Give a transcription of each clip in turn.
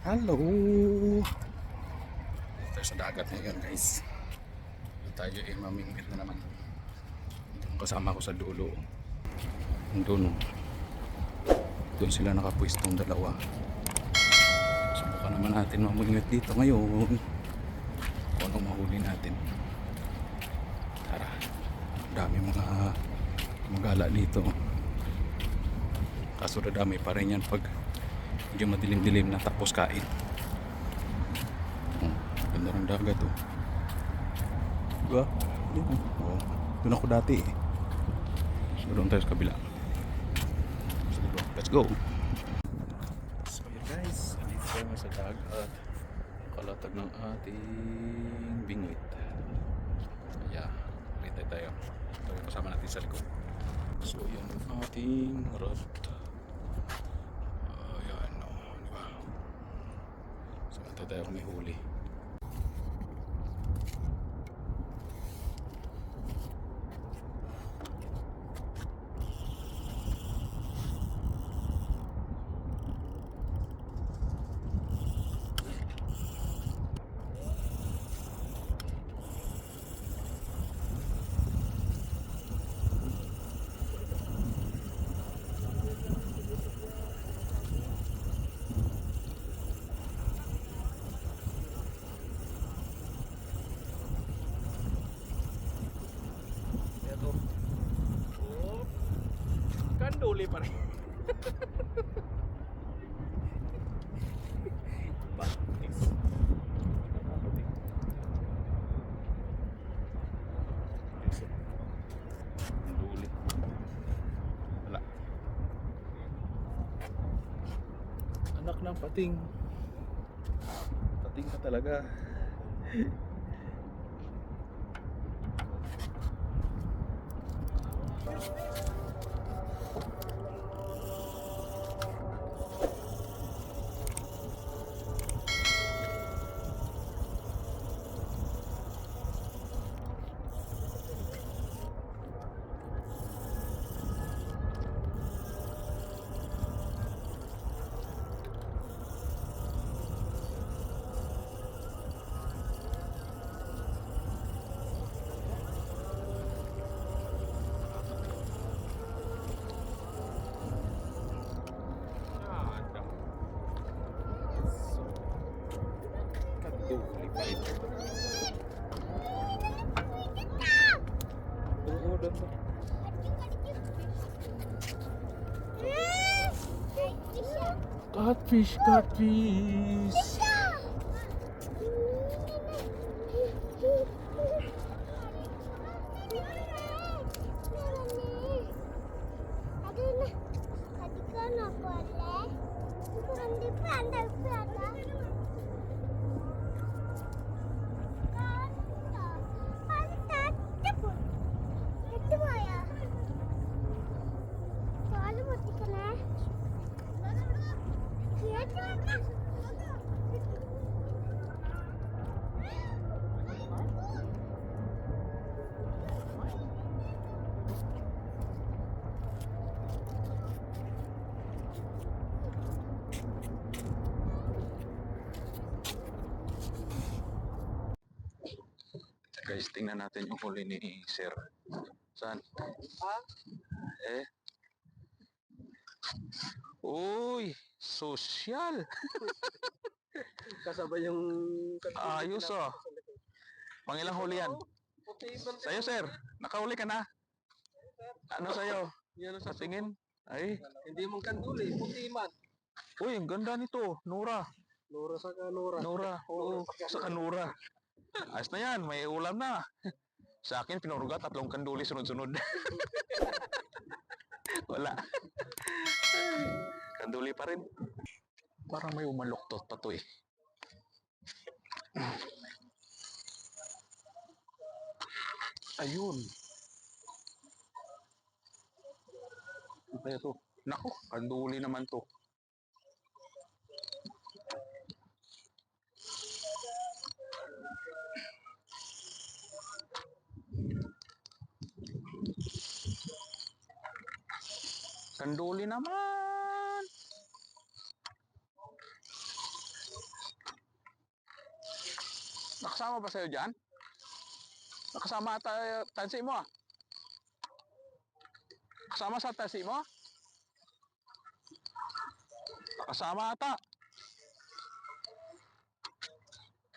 Hello! Tayo sa dagat ngayon guys. Tayo ay mamingwit na naman. Kasama ko sa dulo. Doon. Doon sila nakapwestong dalawa. Subukan naman natin mamingwit dito ngayon. Kung anong mahuli natin. Tara. Dami mga magala dito. Kaso dami pa rin yan pag medyo madilim-dilim na tapos kain. Ganda ng dagat oh. Diba? Oh, doon ako dati eh. So doon tayo sa kabila. So, let's go. So yun guys, dito tayo sa dagat. Kalatag ng ating bingwit. Kaya, rintay tayo. Ito yung kasama natin sa likod. So yan ang ating rod. Ayan o, diba? So rintay tayo kung may huli. Kanduli pa rin. Batis. Kanduli. Wala. Anak ng pating. Pating ka talaga. Kanduli pa rin. Oo, doon ba? Catfish, catfish. Guys, tingnan natin yung huli ni Sir. Saan? Eh? Uy! Social! Kasabay yung Ayos oh. Pangilang huli yan? Sa'yo Sir, nakahuli ka na? Ano sa'yo? Yan sa Tingin? Ay, hindi mong kanduli, puti man. uy, ang ganda nito. Nora. Nora sa kanora. Nora. Oo, sa kanura. Ayos na yan, may ulam na. Sa akin, pinuruga 3 kanduli sunod-sunod. Wala. Kanduli pa rin. Parang may umaluktot pa to eh. Ayun. Ano kaya to? Nako, kanduli naman to. Kanduli naman. Nakasama ba sa'yo dyan? Nakasama ata tansi mo ah. Kasama sa tansi mo? Nakasama ata.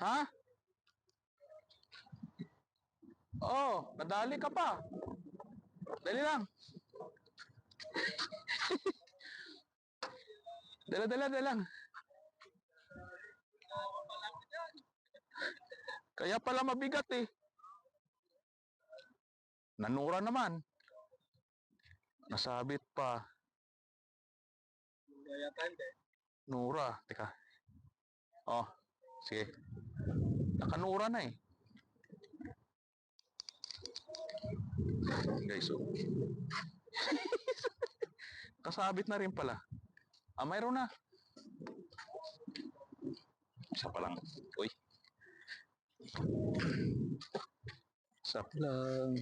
Ha? Oh, nadali ka pa. Dali lang. Dala lang. Kaya pala mabigat eh. Nanura naman. Nasabit pa. Kaya tanda. Nura. Teka. Oh, sige. Nakanura na eh. Guys, oh. Kasabit na rin pala. Ah, mayroon na. Isa pa lang. Uy. Isa pa lang.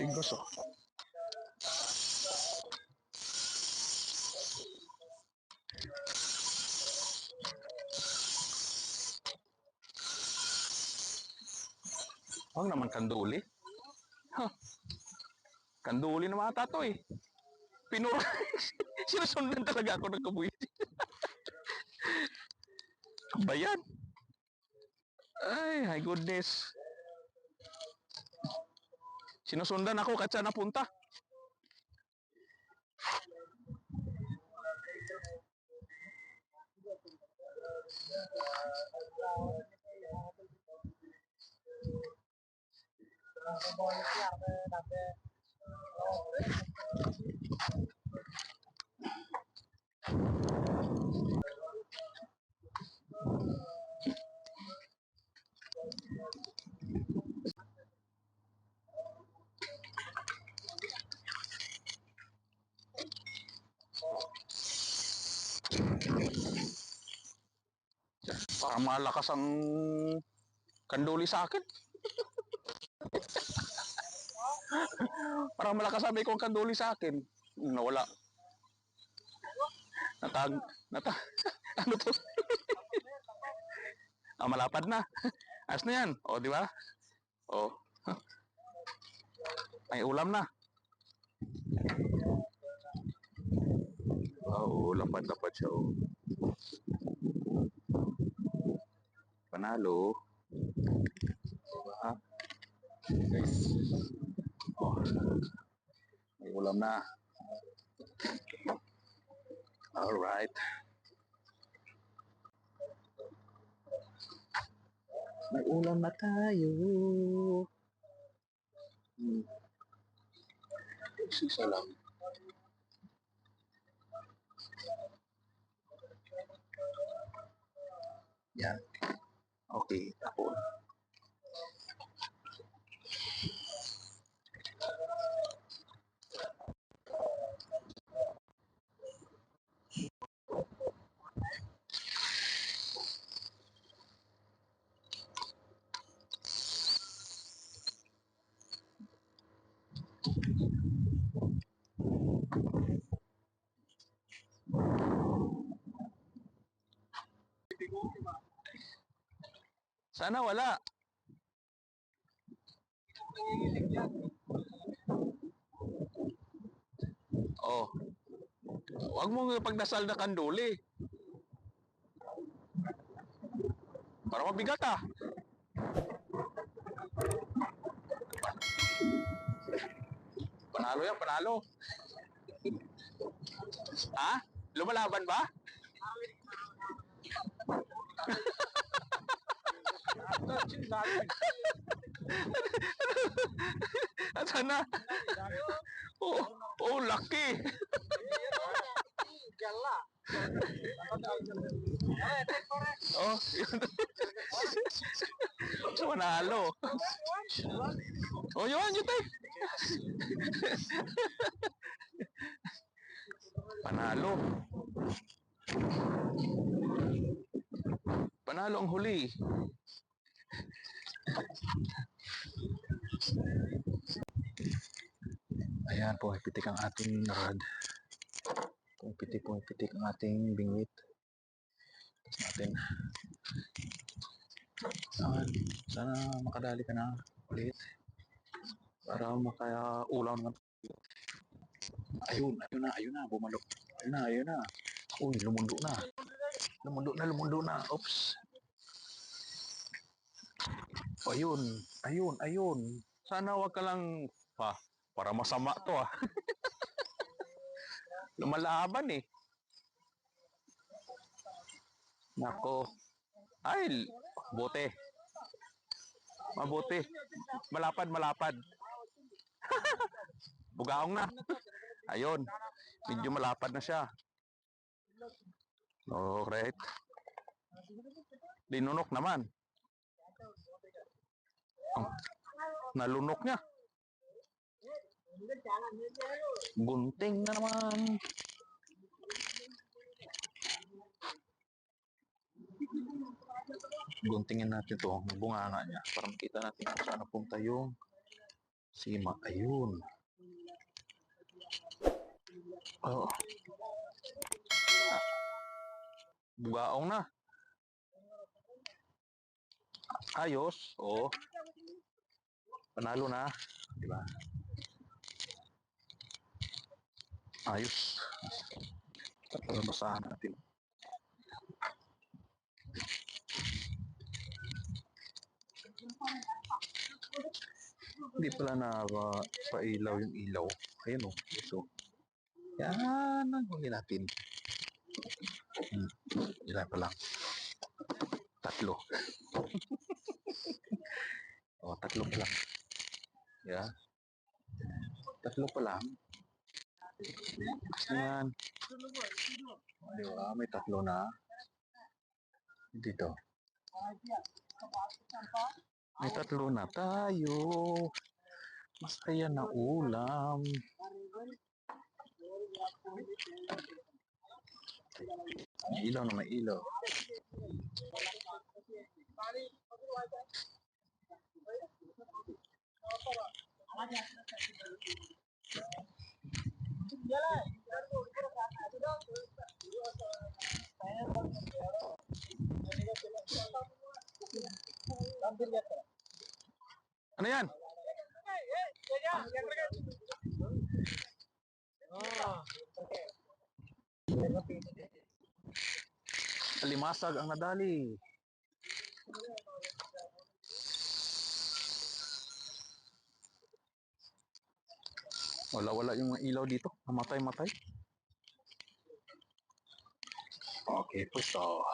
Tigos oh. Huwag naman kanduli. Huh. Kanduli na mga tato eh. Pinuro. Sinusundan talaga ako ng kabuy. Bayan. Ay, my goodness. Sinusundan ako kahit saan napunta. Parang malakas ang kanduli sa akin. Parang malakas sabi ko ang kanduli sa akin. Nawala. Natag... Natag... Ano to? Ah, malapad na. Ayos na yan. O, di ba? O. May ulam na. Oo, lapad-lapad siya. Oh. Panalo. Diba? Guys. Oh. May ulam na. Alright. May ulam na tayo. Isa lang. Yan. Okay, tapos. Sana wala. Oh. Huwag mong pagdasal na kanduli. Para mabigat ah. Panalo yan, panalo. Ha? Lumalaban ba? At sana. Oh, oh, lucky. Gala. Oh, yun. Panalo. Oh, yun, yun tayo. Panalo. Panalo ang huli. Ayan, pumipitik ang ating rod. Pumipitik ang ating bingwit. Tapos natin. Sana makadali ka na ulit. Para makaulam naman. Ayun na, bumalok. Ayun na. Uy, lumundo na. Lumundo na. Oops. Ayun. Sana wag ka lang, para masama to ah. Lumalaban eh. Nako. Ay, bote. Mabuti. Malapad. Bugaong na. Ayun. Medyo malapad na siya. Alright. Linunok naman. Ang nalunok niya. Gunting na naman. Guntingin natin to ang bunganga niya para makita natin kung saan napunta yung sima. Ayun. Oh, bugaong na. Ayos. Oh, panalo na. Diba? Ayos. Basahan natin. Hindi pala na pailaw yung ilaw. Ayun o. So, yan ang huli natin. Ilan pa lang. 3. O, 3 pa lang. Yeah. 3 pa lang. Yan. O, diba? May 3 na. Dito. May 3 na tayo. Masaya na ulam. May ilaw na may ilaw. Ano yan? Limasag ang nadali. Wala yung ilaw dito. Mamatay. Okay, pwesto.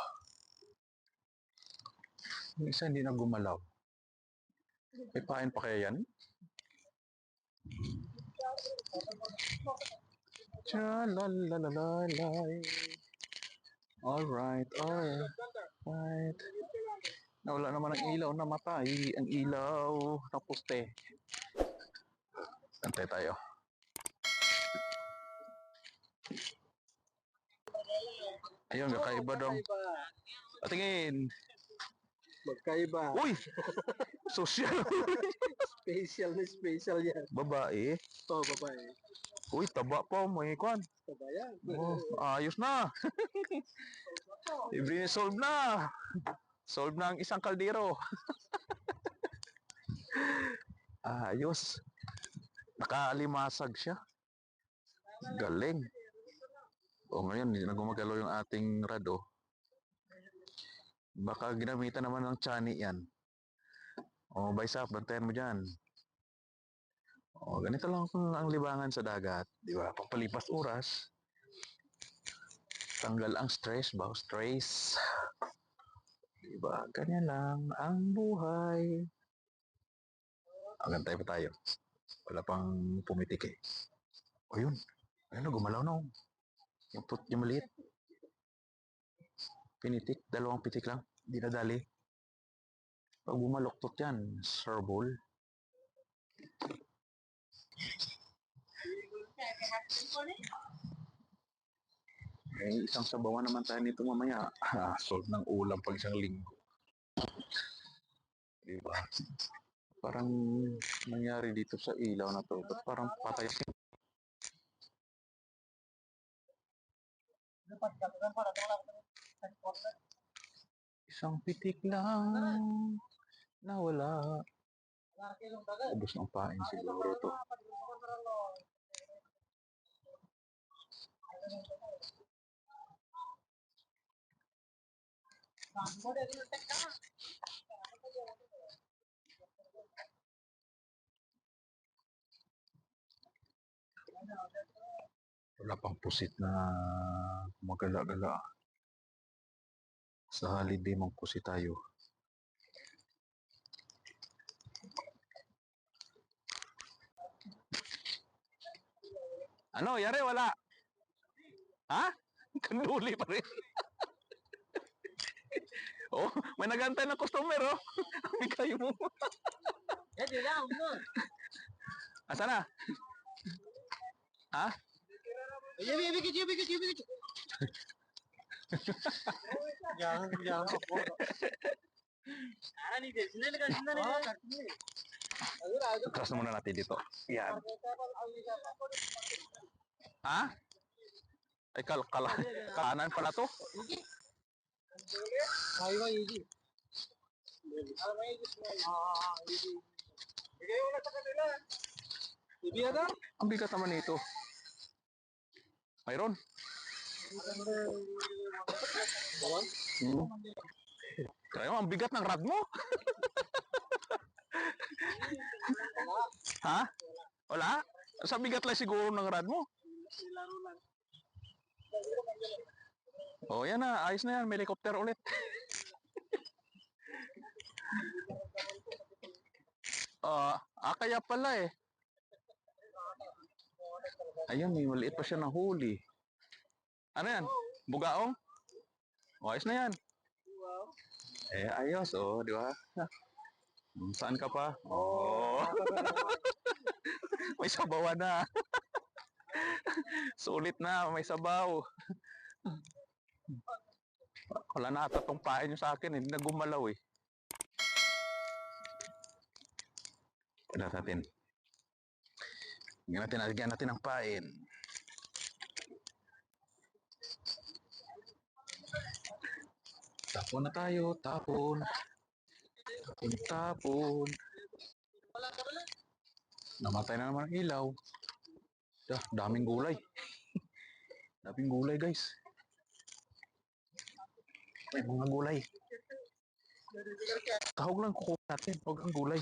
Yung isa hindi na gumalaw. May pain pa kaya yan? Cha-la-la-la-la-la. Alright. Nawala naman ang ilaw, namatay ang ilaw ng poste. Antay tayo. Ayun, kakaiba dong. Patingin. Magkaiba. Uy! Social. Special yan. Babae. Oh, babae. Uy, taba pa. May kwan. Tabayan. Oh, ayos na. Solve na. Solve na ang isang kaldero. Ayos. Nakalimasag siya. Galing. O ngayon, hindi na gumagalaw yung ating rado. Baka ginamitan naman ng chani yan. O, Baisap, bantayan mo dyan. O, ganito lang ang libangan sa dagat. Di ba? Pampalipas oras. Tanggal ang stress, stress. Di ba? Ganyan lang ang buhay. Gantay pa tayo. Wala pang pumitik eh. O yun. Ayun na, gumalaw na. Yung maliit. Pinitik. 2 pitik lang. Di nadali. Pag bumaloktot yan, serbol. Eh, isang sabawan naman tayo nito mamaya. Solve ng ulam pag isang linggo. Diba? Parang nangyari dito sa ilaw na to. Ba't parang patay? Isang pitik lang nawala. Ubus ng pain siguro to. Wala pang pusit na magala-gala. Sa holiday mong pusit tayo. Ano, yari, wala. Ha? Kanuli pa rin. Oh, may nagantay na customer, oh. Bigay mo. Hindi lang, no. Asa na? Ha? Ibigit. Jangan ako. Ani deh, sini kan sini. Oh, katanya. Atras na muna natin dito. Yan. Ha? Ay, kanan pala to. Highway ini. Highway ini. Ini. Bigay mo na sa kanila. Hindi na. Ang bigat naman nito. Mayroon. Hmm. Kaya mo, ang bigat ng rad mo. Ha? Wala? Sa bigat lang siguro ng rad mo. Oh, yan na. Ayos na yan. May helicopter ulit. Kaya pala eh. Ayun, may maliit pa siya ng huli. Ano yan? Bugaong? Oh, ayos na yan. Eh, ayos. Oh, di ba? Saan ka pa? Oh, may sabawan na. Sulit na, may sabaw. Wala na ata tong pain nyo sa akin. Hindi na gumalaw eh. Tignan natin. Lagyan natin ng pain. Tapon na tayo, tapon. Tapon. Namatay na naman ang ilaw. Daming gulay. Daming gulay guys. May mga gulay. Tahog lang kukuha natin. Huwag ang gulay.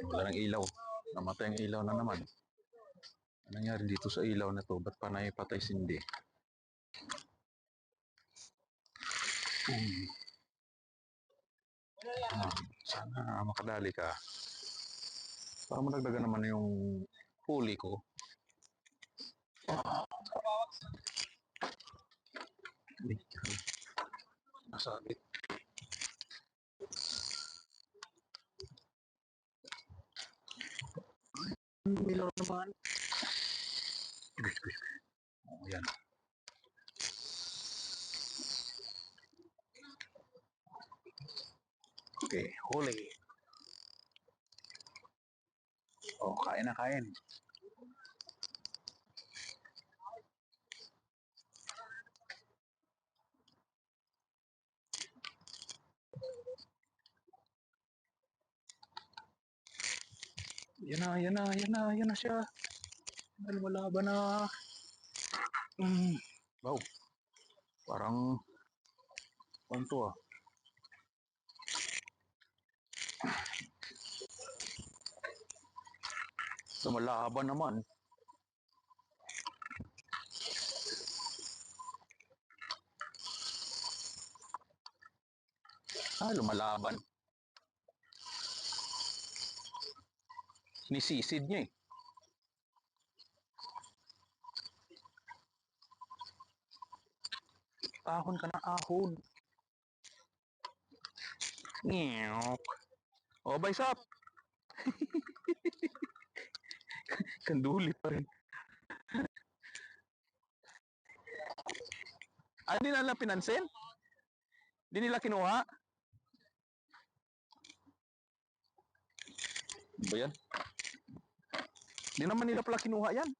Wala ng ilaw. Namatay ang ilaw na naman. Ano nangyari dito sa ilaw na to? Ba't panay patay sindi? Sana makadali ka. Para madagdagan naman yung huli ko. Nasabit. Milaw naman. Oh, yan. Okay, huli. Oh, kain na kain. Yan na siya. Lumalaban na. Wow. Parang, ano to ah? Lumalaban naman. Lumalaban. Nisisid niya eh. Ahon ka na ahon. Ngiyok. Oh, bay sap. Kanduli pa rin. Ah, di nila pinansin? Di nila kinuha? Ano ba yan? Di naman nila pala kinuha yan.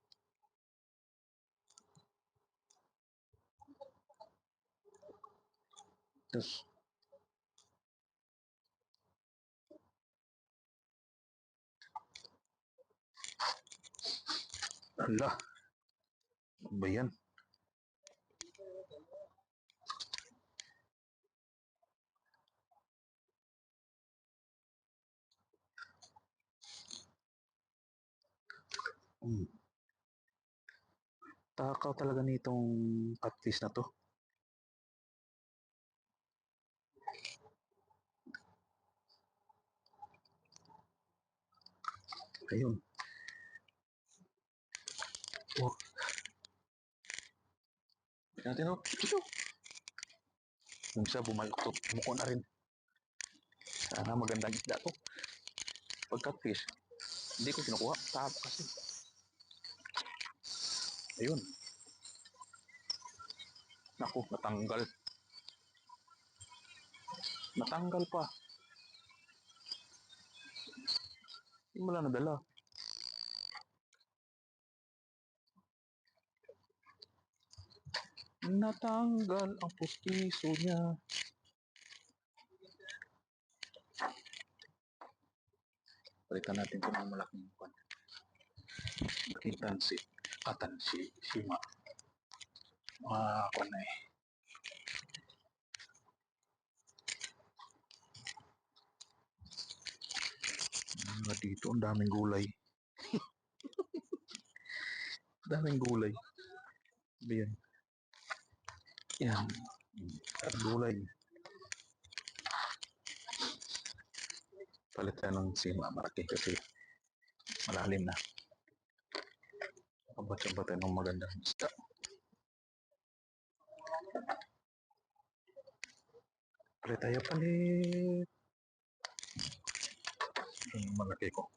Tapos, ala, ano ba yan? Hmm. Takaw talaga nitong catfish na to. Ayun. Oh, natin oh. Ito. Yung isa bumaluktot. Muko na rin. Sana magandang isda to. Pag catfish, hindi ko kinukuha. Tahap kasi. Ayun. Naku, natanggal. Natanggal pa. Hindi mo lang nadala. Natanggal ang pustiso niya. Palitan natin ito ng malaking kwan. Malaking tansi. Tansi. Sima. Kwan na eh. Dito, ang daming gulay. Daming gulay. Ayan. Yan. Gulay. Palitan ng sima. Maraki kasi malalim na. Kabat-kabat tayo ng magandang isda. Palit tayo palit. Yung malaki ko.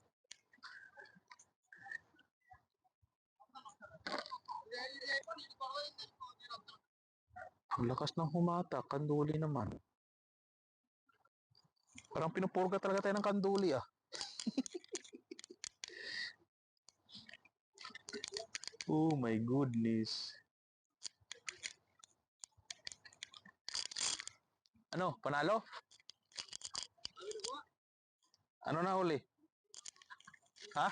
Ang lakas ng humata. Kanduli naman. Parang pinupurga talaga tayo ng kanduli ah. Oh my goodness. Ano? Panalo? Ano na huli? Ha?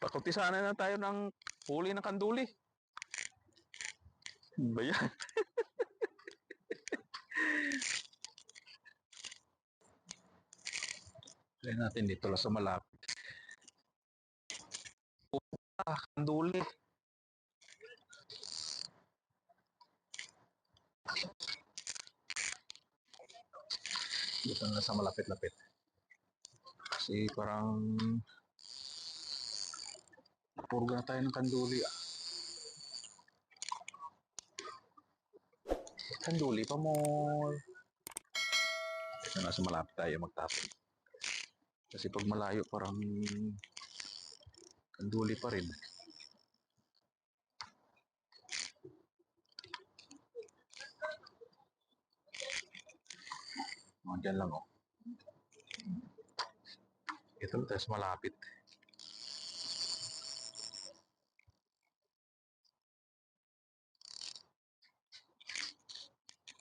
Pakuntisahan na tayo ng huli ng kanduli. Ba yan? Try natin dito lang sa malapit. Kanduli. Dito na sa malapit-lapit. Kasi parang napurga na tayo ng kanduli ah. Kanduli pa more. Dito na sa malapit tayo magtapon. Kasi pag malayo parang kanduli pa rin. Mga dyan lang oh. Ito na tayo sa malapit.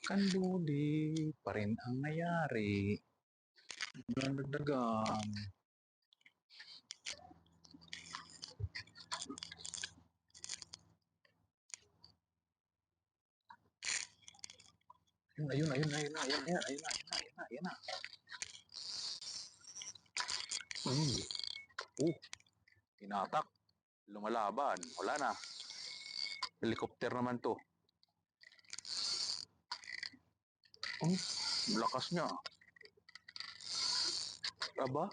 Kanduli pa rin ang nangyari. Nagdagang. Ayun na. Tinatak. Lumalaban. Wala na. Helicopter naman to. Lakas niya. Aba?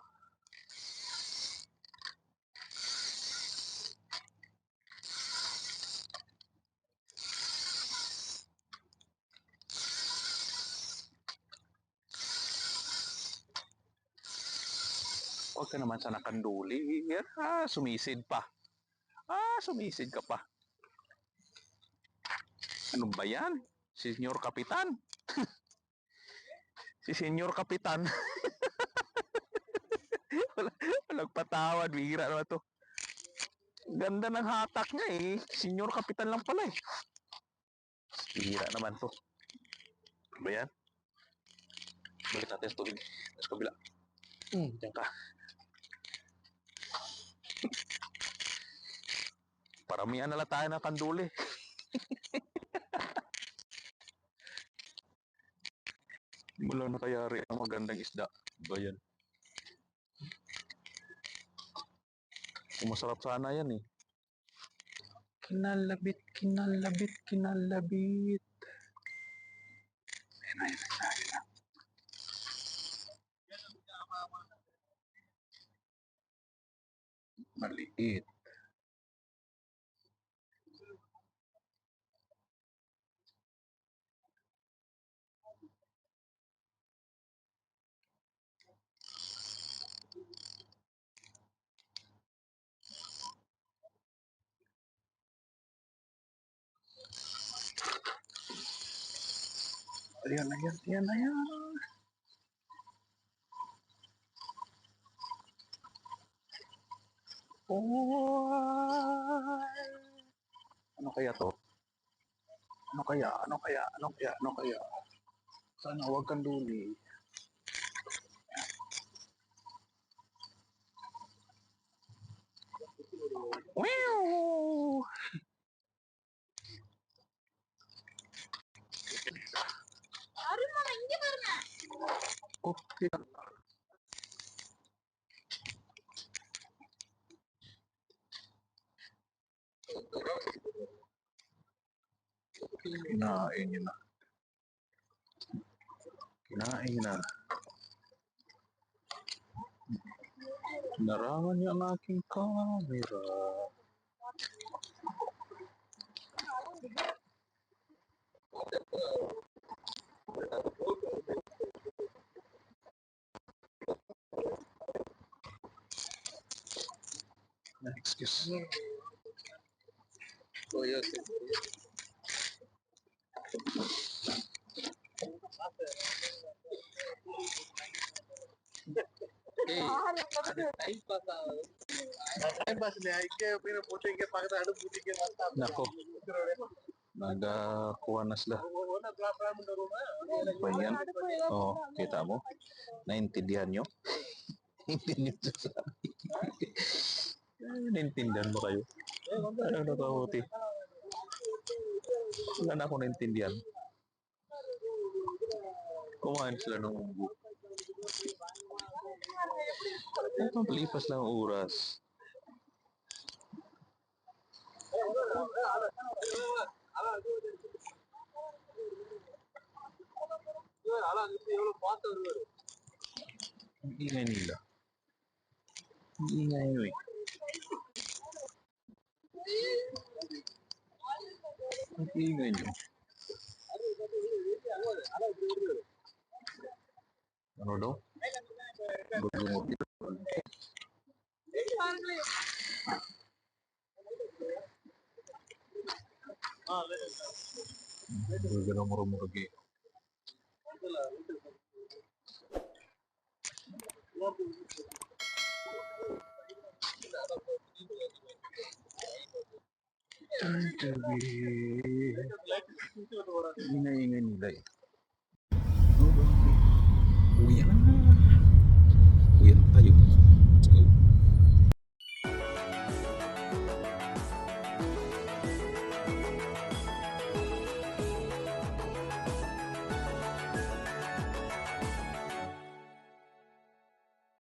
Huwag ka naman sa nakanduli. Sumisid pa. Sumisid ka pa. Ano ba yan? Senior Kapitan. Si Senior Kapitan. Walang patawad. Bihira naman to. Ganda ng hatak niya eh. Senior Kapitan lang pala eh. Bihira naman to. Ano ba yan? Balik natin sa tubig. Sa kabila. Diyan ka. Paramihan na lang tayo ng kanduli. Wala na kayari ang magandang isda. Ba yan? Masarap sana yan eh. Kinalabit, kinalabit, kinalabit. Ayun na, ayun na, ayun na. Maliit. Ayan, ayan, ayan, ayan. Oh, ano kaya to? Ano kaya? Ano kaya? Ano kaya? Ano kaya? Sana huwag kang duli. Wow! Okay. Kinain niya na. Kinain na. Narangan niya ang aking camera. Excuse me. Oh, yes. Time pass niya. Ike, puting ke pakita ada puting ke mantap. Nako. Nagakuha na sila. Ba yan? Oh, kita mo? Naintindihan nyo? Naintindihan nyo sa akin. Naintindihan mo kayo? Anong nakahuti? Wala na ako naintindihan. Kumain sila ng unggo. Ito, lipas lang ang oras. Ang ingay nila. Ang ingay nyo eh. Ang ingay nyo. Ano daw? Gulungot nila. Gulungot na murumurag eh. Ingay-ingay nila eh.